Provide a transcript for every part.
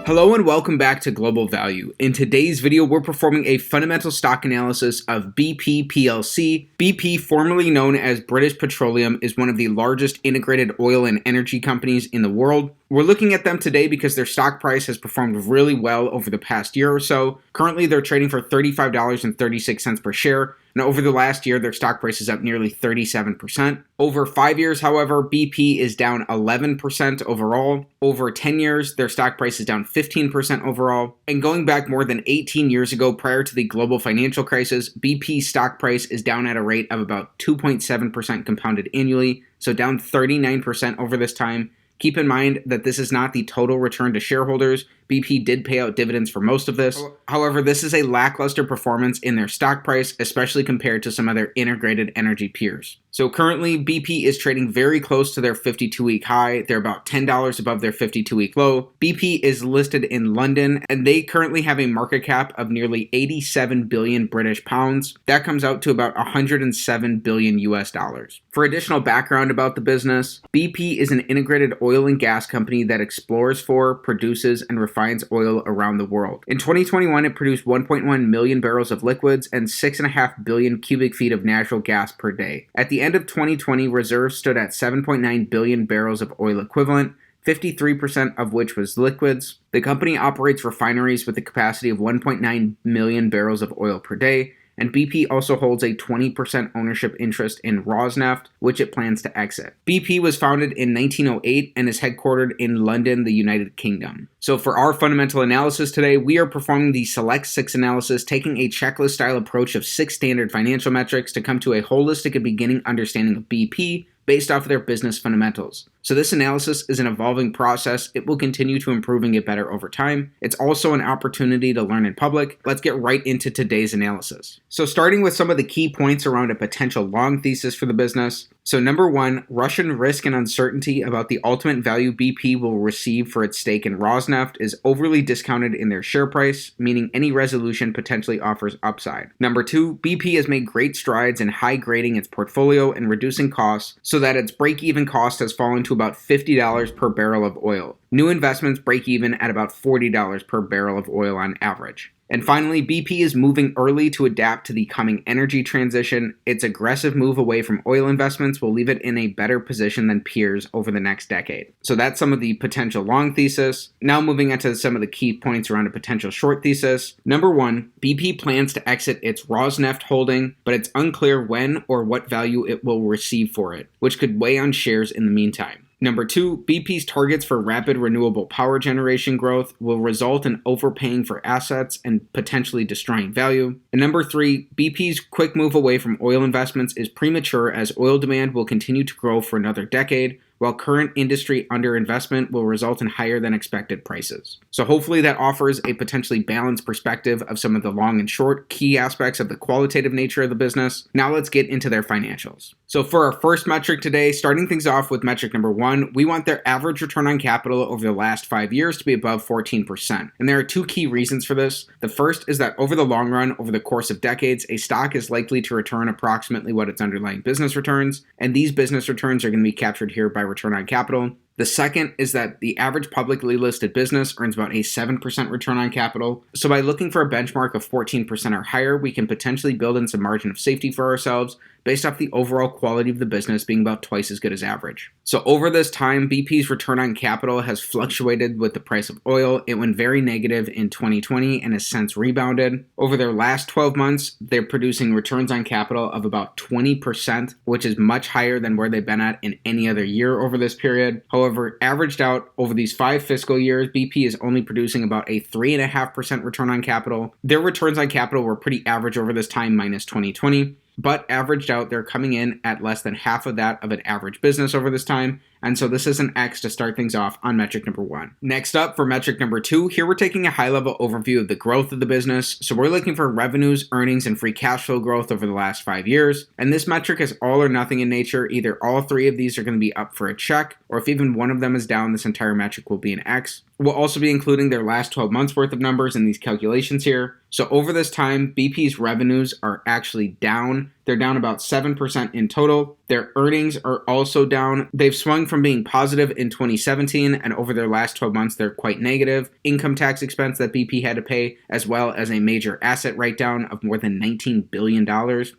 Hello and welcome back to Global Value. In today's video, we're performing a fundamental stock analysis of BP p.l.c. BP, formerly known as British Petroleum, is one of the largest integrated oil and energy companies in the world. We're looking at them today because their stock price has performed really well over the past year or so. Currently, they're trading for $35.36 per share. And over the last year, their stock price is up nearly 37%. Over 5 years, however, BP is down 11% overall. Over 10 years, their stock price is down 15% overall. And going back more than 18 years ago, prior to the global financial crisis, BP's stock price is down at a rate of about 2.7% compounded annually, so down 39% over this time. Keep in mind that this is not the total return to shareholders. BP did pay out dividends for most of this. However, this is a lackluster performance in their stock price, especially compared to some other integrated energy peers. So currently, BP is trading very close to their 52-week high. They're about $10 above their 52-week low. BP is listed in London, and they currently have a market cap of nearly 87 billion British pounds. That comes out to about 107 billion US dollars. For additional background about the business, BP is an integrated oil and gas company that explores for, produces, and refines oil around the world. In 2021, it produced 1.1 million barrels of liquids and 6.5 billion cubic feet of natural gas per day. At the end of 2020, reserves stood at 7.9 billion barrels of oil equivalent, 53% of which was liquids. The company operates refineries with a capacity of 1.9 million barrels of oil per day, and BP also holds a 20% ownership interest in Rosneft, which it plans to exit. BP was founded in 1908 and is headquartered in London, the United Kingdom. So for our fundamental analysis today, we are performing the Select 6 analysis, taking a checklist-style approach of 6 standard financial metrics to come to a holistic and beginning understanding of BP based off of their business fundamentals. So this analysis is an evolving process. It will continue to improve and get better over time. It's also an opportunity to learn in public. Let's get right into today's analysis. So starting with some of the key points around a potential long thesis for the business. So number 1, Russian risk and uncertainty about the ultimate value BP will receive for its stake in Rosneft is overly discounted in their share price, meaning any resolution potentially offers upside. Number 2, BP has made great strides in high grading its portfolio and reducing costs so that its break-even cost has fallen to about $50 per barrel of oil. New investments break even at about $40 per barrel of oil on average. And finally, BP is moving early to adapt to the coming energy transition. Its aggressive move away from oil investments will leave it in a better position than peers over the next decade. So that's some of the potential long thesis. Now moving into some of the key points around a potential short thesis. Number 1, BP plans to exit its Rosneft holding, but it's unclear when or what value it will receive for it, which could weigh on shares in the meantime. Number 2, BP's targets for rapid renewable power generation growth will result in overpaying for assets and potentially destroying value. And number 3, BP's quick move away from oil investments is premature as oil demand will continue to grow for another decade, while current industry underinvestment will result in higher than expected prices. So hopefully that offers a potentially balanced perspective of some of the long and short key aspects of the qualitative nature of the business. Now let's get into their financials. So for our first metric today, starting things off with metric number 1, we want their average return on capital over the last 5 years to be above 14%. And there are 2 key reasons for this. The first is that over the long run, over the course of decades, a stock is likely to return approximately what its underlying business returns, and these business returns are going to be captured here by return on capital. The second is that the average publicly listed business earns about a 7% return on capital. So by looking for a benchmark of 14% or higher, we can potentially build in some margin of safety for ourselves based off the overall quality of the business being about twice as good as average. So over this time, BP's return on capital has fluctuated with the price of oil. It went very negative in 2020 and has since rebounded. Over their last 12 months, they're producing returns on capital of about 20%, which is much higher than where they've been at in any other year over this period. However, averaged out over these 5 fiscal years, BP is only producing about a 3.5% return on capital. Their returns on capital were pretty average over this time, minus 2020. But averaged out, they're coming in at less than half of that of an average business over this time. And so this is an X to start things off on metric number 1. Next up, for metric number 2, here we're taking a high-level overview of the growth of the business. So we're looking for revenues, earnings, and free cash flow growth over the last 5 years. And this metric is all or nothing in nature. Either all 3 of these are going to be up for a check, or if even one of them is down, this entire metric will be an X. We'll also be including their last 12 months worth of numbers in these calculations here. So over this time, BP's revenues are actually down. They're down about 7% in total. Their earnings are also down. They've swung from being positive in 2017, and over their last 12 months, they're quite negative. Income tax expense that BP had to pay, as well as a major asset write-down of more than $19 billion.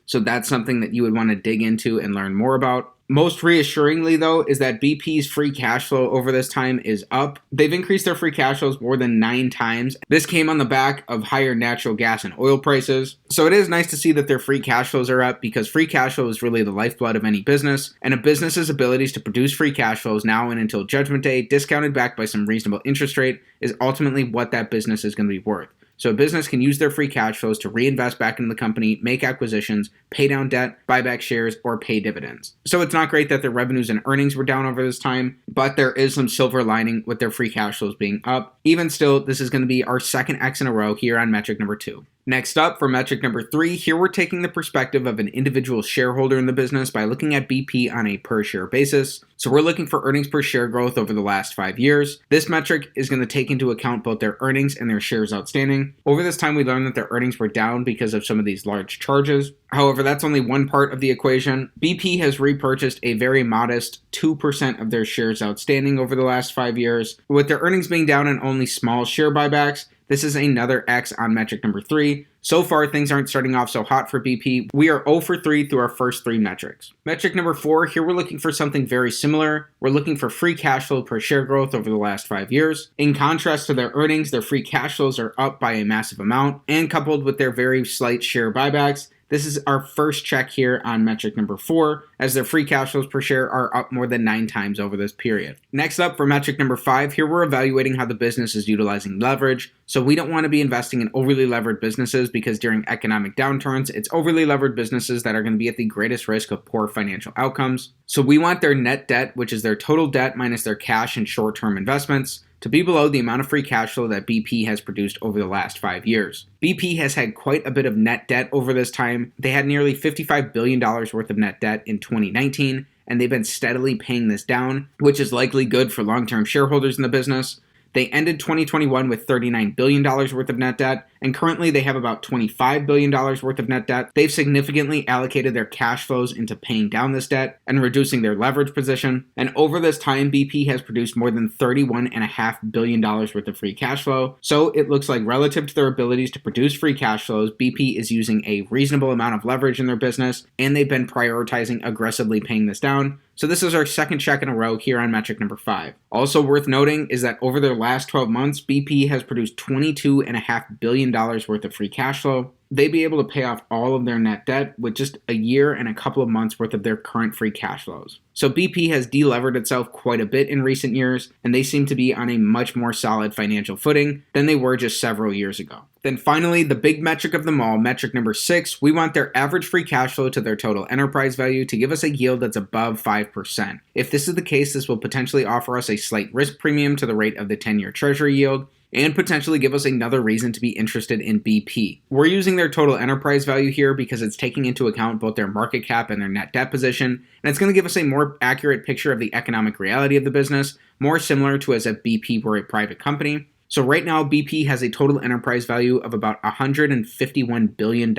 So that's something that you would want to dig into and learn more about. Most reassuringly, though, is that BP's free cash flow over this time is up. They've increased their free cash flows more than 9 times. This came on the back of higher natural gas and oil prices. So it is nice to see that their free cash flows are up, because free cash flow is really the lifeblood of any business, and a business's abilities to produce free cash flows now and until Judgment Day, discounted back by some reasonable interest rate, is ultimately what that business is going to be worth. So a business can use their free cash flows to reinvest back into the company, make acquisitions, pay down debt, buy back shares, or pay dividends. So it's not great that their revenues and earnings were down over this time, but there is some silver lining with their free cash flows being up. Even still, this is going to be our second X in a row here on metric number 2. Next up, for metric number 3, here we're taking the perspective of an individual shareholder in the business by looking at BP on a per share basis. So we're looking for earnings per share growth over the last 5 years. This metric is going to take into account both their earnings and their shares outstanding. Over this time, we learned that their earnings were down because of some of these large charges. However, that's only one part of the equation. BP has repurchased a very modest 2% of their shares outstanding over the last 5 years. With their earnings being down and only small share buybacks, this is another X on metric number 3. So far, things aren't starting off so hot for BP. We are 0 for 3 through our first 3 metrics. Metric number 4, here we're looking for something very similar. We're looking for free cash flow per share growth over the last 5 years. In contrast to their earnings, their free cash flows are up by a massive amount, and coupled with their very slight share buybacks, this is our first check here on metric number 4, as their free cash flows per share are up more than 9 times over this period. Next up, for metric number 5, here we're evaluating how the business is utilizing leverage. So we don't want to be investing in overly levered businesses, because during economic downturns, it's overly levered businesses that are going to be at the greatest risk of poor financial outcomes. So we want their net debt, which is their total debt minus their cash and short-term investments, to be below the amount of free cash flow that BP has produced over the last 5 years. BP has had quite a bit of net debt over this time. They had nearly $55 billion worth of net debt in 2019, and they've been steadily paying this down, which is likely good for long-term shareholders in the business. They ended 2021 with $39 billion worth of net debt, and currently they have about $25 billion worth of net debt. They've significantly allocated their cash flows into paying down this debt and reducing their leverage position. And over this time, BP has produced more than $31.5 billion worth of free cash flow. So it looks like relative to their abilities to produce free cash flows, BP is using a reasonable amount of leverage in their business, and they've been prioritizing aggressively paying this down. So this is our second check in a row here on metric number 5. Also worth noting is that over their last 12 months, BP has produced $22.5 billion worth of free cash flow. They'd be able to pay off all of their net debt with just a year and a couple of months worth of their current free cash flows. So BP has delevered itself quite a bit in recent years, and they seem to be on a much more solid financial footing than they were just several years ago. Then finally, the big metric of them all, metric number 6, we want their average free cash flow to their total enterprise value to give us a yield that's above 5%. If this is the case, this will potentially offer us a slight risk premium to the rate of the 10-year Treasury yield, and potentially give us another reason to be interested in BP. We're using their total enterprise value here because it's taking into account both their market cap and their net debt position, and it's going to give us a more accurate picture of the economic reality of the business, more similar to as if BP were a private company. So right now, BP has a total enterprise value of about $151 billion,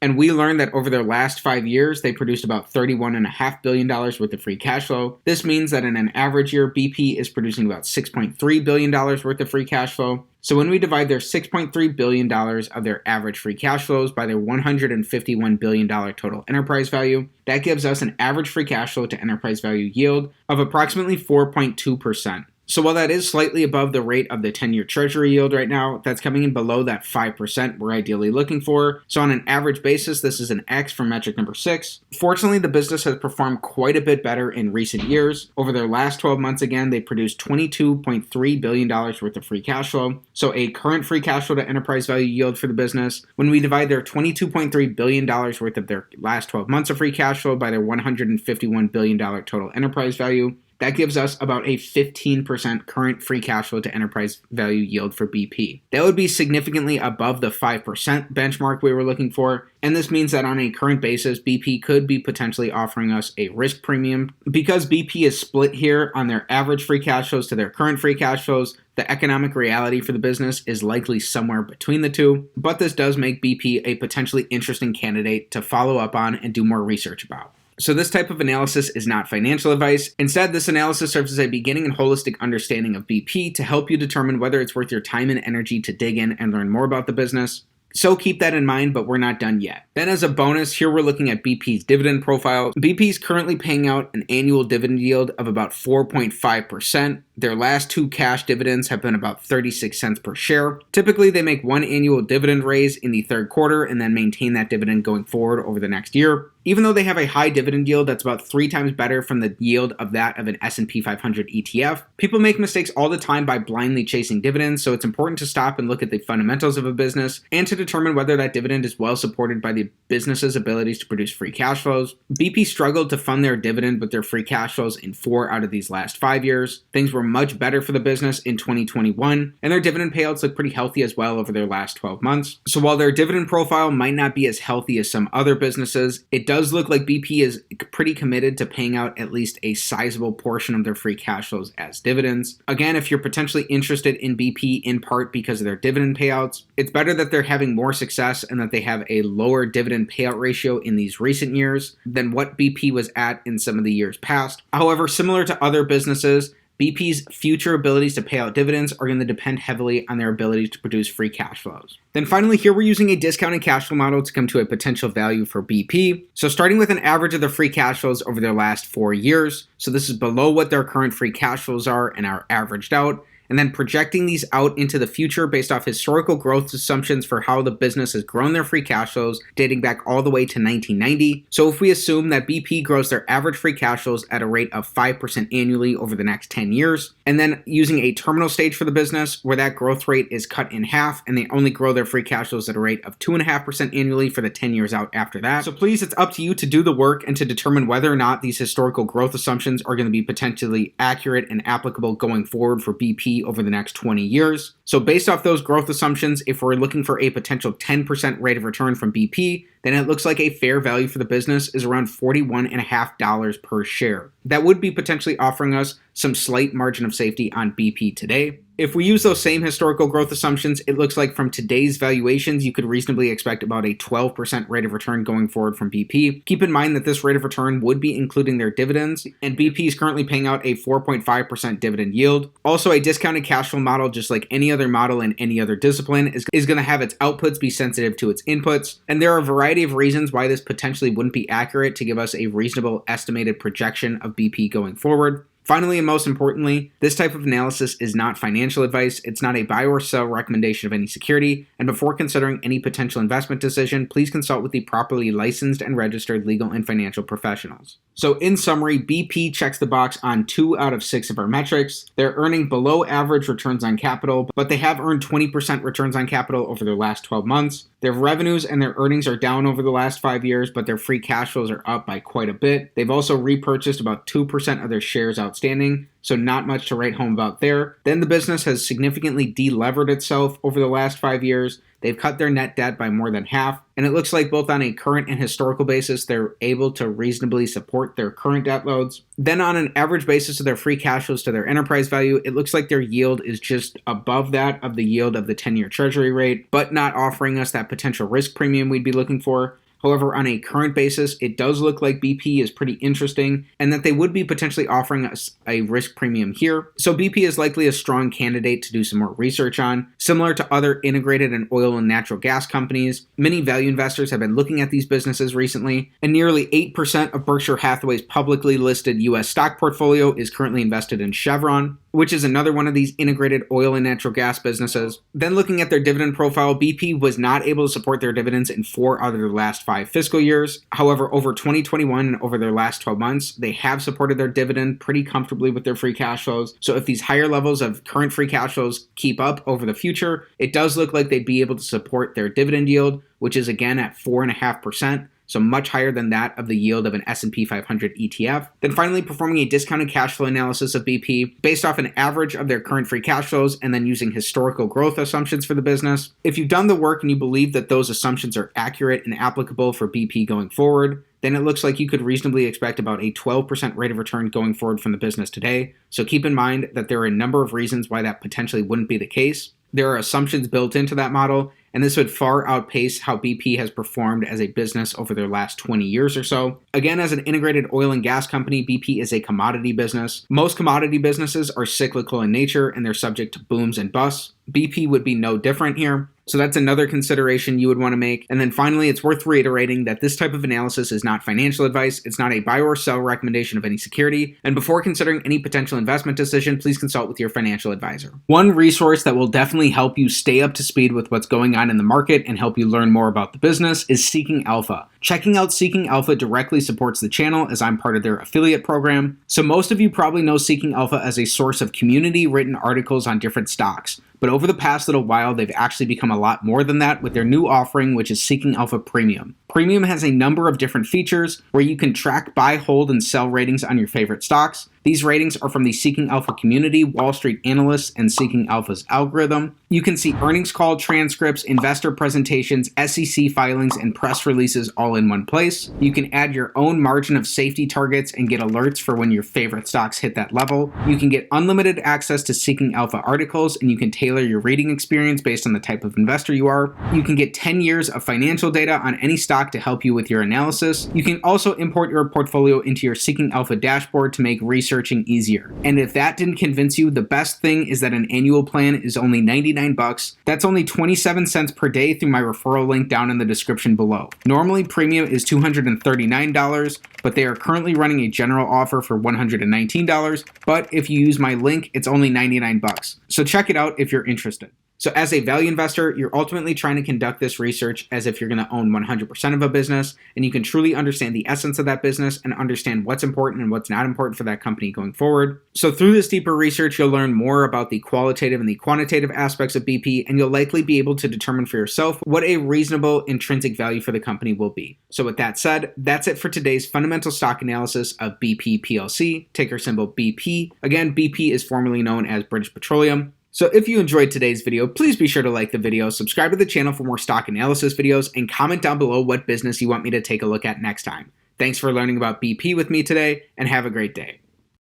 and we learned that over their last 5 years, they produced about $31.5 billion worth of free cash flow. This means that in an average year, BP is producing about $6.3 billion worth of free cash flow. So when we divide their $6.3 billion of their average free cash flows by their $151 billion total enterprise value, that gives us an average free cash flow to enterprise value yield of approximately 4.2%. So while that is slightly above the rate of the 10-year Treasury yield right now, that's coming in below that 5% we're ideally looking for. So on an average basis, this is an X for metric number 6. Fortunately, the business has performed quite a bit better in recent years. Over their last 12 months, again, they produced $22.3 billion worth of free cash flow. So a current free cash flow to enterprise value yield for the business, when we divide their $22.3 billion worth of their last 12 months of free cash flow by their $151 billion total enterprise value, that gives us about a 15% current free cash flow to enterprise value yield for BP. That would be significantly above the 5% benchmark we were looking for, and this means that on a current basis, BP could be potentially offering us a risk premium. Because BP is split here on their average free cash flows to their current free cash flows, the economic reality for the business is likely somewhere between the two, but this does make BP a potentially interesting candidate to follow up on and do more research about. So this type of analysis is not financial advice. Instead, this analysis serves as a beginning and holistic understanding of BP to help you determine whether it's worth your time and energy to dig in and learn more about the business. So keep that in mind, but we're not done yet. Then as a bonus, here we're looking at BP's dividend profile. BP is currently paying out an annual dividend yield of about 4.5%. Their last 2 cash dividends have been about 36 cents per share. Typically, they make one annual dividend raise in the third quarter and then maintain that dividend going forward over the next year. Even though they have a high dividend yield that's about 3 times better from the yield of that of an S&P 500 ETF, people make mistakes all the time by blindly chasing dividends, so it's important to stop and look at the fundamentals of a business and to determine whether that dividend is well supported by the business's abilities to produce free cash flows. BP struggled to fund their dividend with their free cash flows in 4 out of these last 5 years. Things were much better for the business in 2021, and their dividend payouts look pretty healthy as well over their last 12 months. So while their dividend profile might not be as healthy as some other businesses, it does look like BP is pretty committed to paying out at least a sizable portion of their free cash flows as dividends. Again, if you're potentially interested in BP in part because of their dividend payouts, it's better that they're having more success and that they have a lower dividend payout ratio in these recent years than what BP was at in some of the years past. However, similar to other businesses, BP's future abilities to pay out dividends are going to depend heavily on their ability to produce free cash flows. Then finally, here we're using a discounted cash flow model to come to a potential value for BP. So starting with an average of their free cash flows over their last 4 years. So this is below what their current free cash flows are and are averaged out. And then projecting these out into the future based off historical growth assumptions for how the business has grown their free cash flows dating back all the way to 1990. So if we assume that BP grows their average free cash flows at a rate of 5% annually over the next 10 years, and then using a terminal stage for the business where that growth rate is cut in half and they only grow their free cash flows at a rate of 2.5% annually for the 10 years out after that. So please, it's up to you to do the work and to determine whether or not these historical growth assumptions are going to be potentially accurate and applicable going forward for BP over the next 20 years. So based off those growth assumptions, if we're looking for a potential 10% rate of return from BP, then it looks like a fair value for the business is around $41.50 per share. That would be potentially offering us some slight margin of safety on BP today. If we use those same historical growth assumptions, it looks like from today's valuations, you could reasonably expect about a 12% rate of return going forward from BP. Keep in mind that this rate of return would be including their dividends, and BP is currently paying out a 4.5% dividend yield. Also, a discounted cash flow model, just like any other model in any other discipline, is going to have its outputs be sensitive to its inputs, and there are a variety of reasons why this potentially wouldn't be accurate to give us a reasonable estimated projection of BP going forward. Finally, and most importantly, this type of analysis is not financial advice. It's not a buy or sell recommendation of any security. And before considering any potential investment decision, please consult with the properly licensed and registered legal and financial professionals. So in summary, BP checks the box on 2 out of 6 of our metrics. They're earning below average returns on capital, but they have earned 20% returns on capital over their last 12 months. Their revenues and their earnings are down over the last 5 years, but their free cash flows are up by quite a bit. They've also repurchased about 2% of their shares outstanding, so not much to write home about there. Then the business has significantly delevered itself over the last 5 years. They've cut their net debt by more than half, and it looks like both on a current and historical basis, they're able to reasonably support their current debt loads. Then on an average basis of their free cash flows to their enterprise value, it looks like their yield is just above that of the yield of the 10-year treasury rate, but not offering us that potential risk premium we'd be looking for. However, on a current basis, it does look like BP is pretty interesting and that they would be potentially offering us a risk premium here. So BP is likely a strong candidate to do some more research on. Similar to other integrated and oil and natural gas companies, many value investors have been looking at these businesses recently, and nearly 8% of Berkshire Hathaway's publicly listed U.S. stock portfolio is currently invested in Chevron, which is another one of these integrated oil and natural gas businesses. Then looking at their dividend profile, BP was not able to support their dividends in 4 out of their last 5 fiscal years. However, over 2021 and over their last 12 months, they have supported their dividend pretty comfortably with their free cash flows. So if these higher levels of current free cash flows keep up over the future, it does look like they'd be able to support their dividend yield, which is again at 4.5%. So much higher than that of the yield of an S&P 500 ETF. Then finally, performing a discounted cash flow analysis of BP based off an average of their current free cash flows and then using historical growth assumptions for the business. If you've done the work and you believe that those assumptions are accurate and applicable for BP going forward, then it looks like you could reasonably expect about a 12% rate of return going forward from the business today. So keep in mind that there are a number of reasons why that potentially wouldn't be the case. There are assumptions built into that model, and this would far outpace how BP has performed as a business over their last 20 years or so. Again, as an integrated oil and gas company, BP is a commodity business. Most commodity businesses are cyclical in nature and they're subject to booms and busts. BP would be no different here. So that's another consideration you would want to make. And then finally, it's worth reiterating that this type of analysis is not financial advice. It's not a buy or sell recommendation of any security. And before considering any potential investment decision, please consult with your financial advisor. One resource that will definitely help you stay up to speed with what's going on in the market and help you learn more about the business is Seeking Alpha. Checking out Seeking Alpha directly supports the channel as I'm part of their affiliate program. So most of you probably know Seeking Alpha as a source of community-written articles on different stocks. But over the past little while, they've actually become a lot more than that with their new offering, which is Seeking Alpha Premium. Premium has a number of different features where you can track buy, hold, and sell ratings on your favorite stocks. These ratings are from the Seeking Alpha community, Wall Street analysts, and Seeking Alpha's algorithm. You can see earnings call transcripts, investor presentations, SEC filings, and press releases all in one place. You can add your own margin of safety targets and get alerts for when your favorite stocks hit that level. You can get unlimited access to Seeking Alpha articles, and you can tailor your reading experience based on the type of investor you are. You can get 10 years of financial data on any stock to help you with your analysis. You can also import your portfolio into your Seeking Alpha dashboard to make researching easier. And if that didn't convince you, the best thing is that an annual plan is only $99. That's only 27 cents per day through my referral link down in the description below. Normally, premium is $239, but they are currently running a general offer for $119. But if you use my link, it's only $99. So check it out if you're interested. So as a value investor, you're ultimately trying to conduct this research as if you're going to own 100% of a business, and you can truly understand the essence of that business and understand what's important and what's not important for that company going forward. So through this deeper research, you'll learn more about the qualitative and the quantitative aspects of BP, and you'll likely be able to determine for yourself what a reasonable intrinsic value for the company will be. So with that said, that's it for today's fundamental stock analysis of BP p.l.c, ticker symbol BP. Again, BP is formerly known as British Petroleum. So if you enjoyed today's video, please be sure to like the video, subscribe to the channel for more stock analysis videos, and comment down below what business you want me to take a look at next time. Thanks for learning about BP with me today, and have a great day.